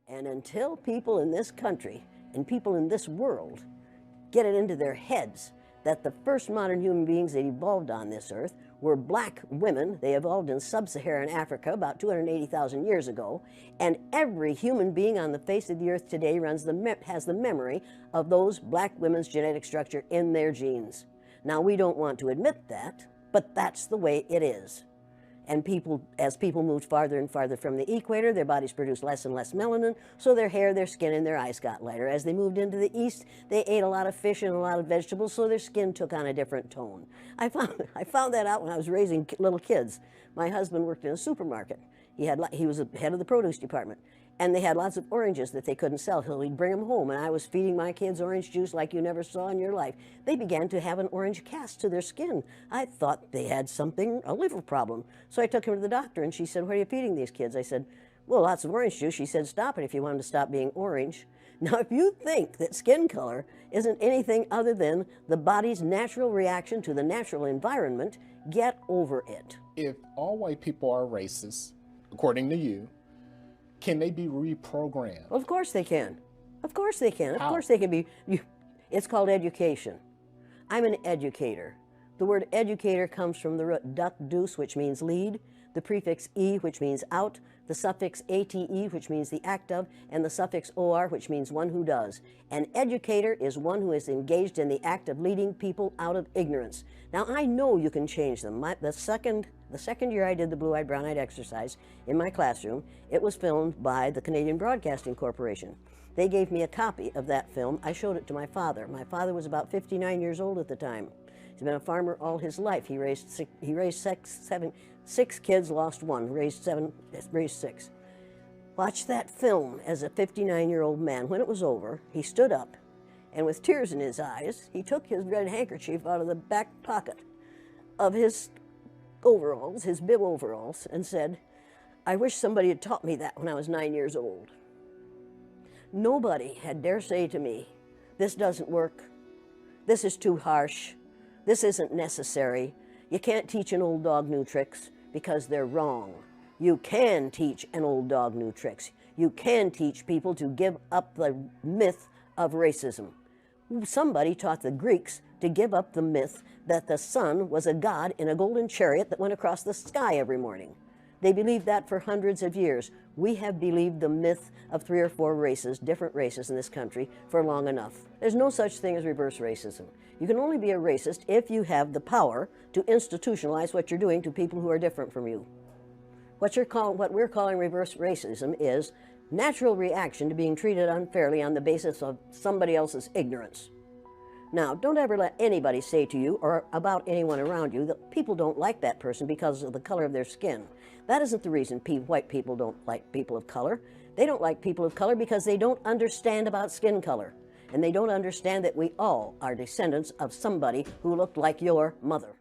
And until people in this country and people in this world get it into their heads that the first modern human beings that evolved on this earth were black women. They evolved in sub-Saharan Africa about 280,000 years ago, and every human being on the face of the earth today has the memory of those black women's genetic structure in their genes. Now, we don't want to admit that, but that's the way it is. And as people moved farther and farther from the equator, their bodies produced less and less melanin, so their hair, their skin, and their eyes got lighter. As they moved into the east, they ate a lot of fish and a lot of vegetables, so their skin took on a different tone. I found that out when I was raising little kids. My husband worked in a supermarket. He was the head of the produce department. And they had lots of oranges that they couldn't sell, so he'd bring them home, and I was feeding my kids orange juice like you never saw in your life. They began to have an orange cast to their skin. I thought they had a liver problem. So I took him to the doctor, and she said, "What are you feeding these kids?" I said, "Well, lots of orange juice." She said, "Stop it if you want them to stop being orange." Now, if you think that skin color isn't anything other than the body's natural reaction to the natural environment, get over it. If all white people are racist, according to you, can they be reprogrammed? Of course they can. Of course they can. Of How? course they can be. It's called education. I'm an educator. The word educator comes from the root duc dus, which means lead, the prefix e, which means out, the suffix ate, which means the act of, and the suffix or, which means one who does. An educator is one who is engaged in the act of leading people out of ignorance. Now, I know you can change them. The second year I did the blue-eyed, brown-eyed exercise in my classroom, it was filmed by the Canadian Broadcasting Corporation. They gave me a copy of that film. I showed it to my father. My father was about 59 years old at the time. He's been a farmer all his life. He raised six kids, lost one, raised six. Watched that film as a 59-year-old man. When it was over, he stood up, and with tears in his eyes, he took his red handkerchief out of the back pocket of his overalls, his bib overalls, and said, "I wish somebody had taught me that when I was 9 years old." Nobody had dare say to me, "This doesn't work. This is too harsh. This isn't necessary. You can't teach an old dog new tricks," because they're wrong. You can teach an old dog new tricks. You can teach people to give up the myth of racism. Somebody taught the Greeks to give up the myth that the sun was a god in a golden chariot that went across the sky every morning. They believed that for hundreds of years. We have believed the myth of 3 or 4 races, different races in this country, for long enough. There's no such thing as reverse racism. You can only be a racist if you have the power to institutionalize what you're doing to people who are different from you. What we're calling reverse racism is natural reaction to being treated unfairly on the basis of somebody else's ignorance. Now, don't ever let anybody say to you or about anyone around you that people don't like that person because of the color of their skin. That isn't the reason white people don't like people of color. They don't like people of color because they don't understand about skin color. And they don't understand that we all are descendants of somebody who looked like your mother.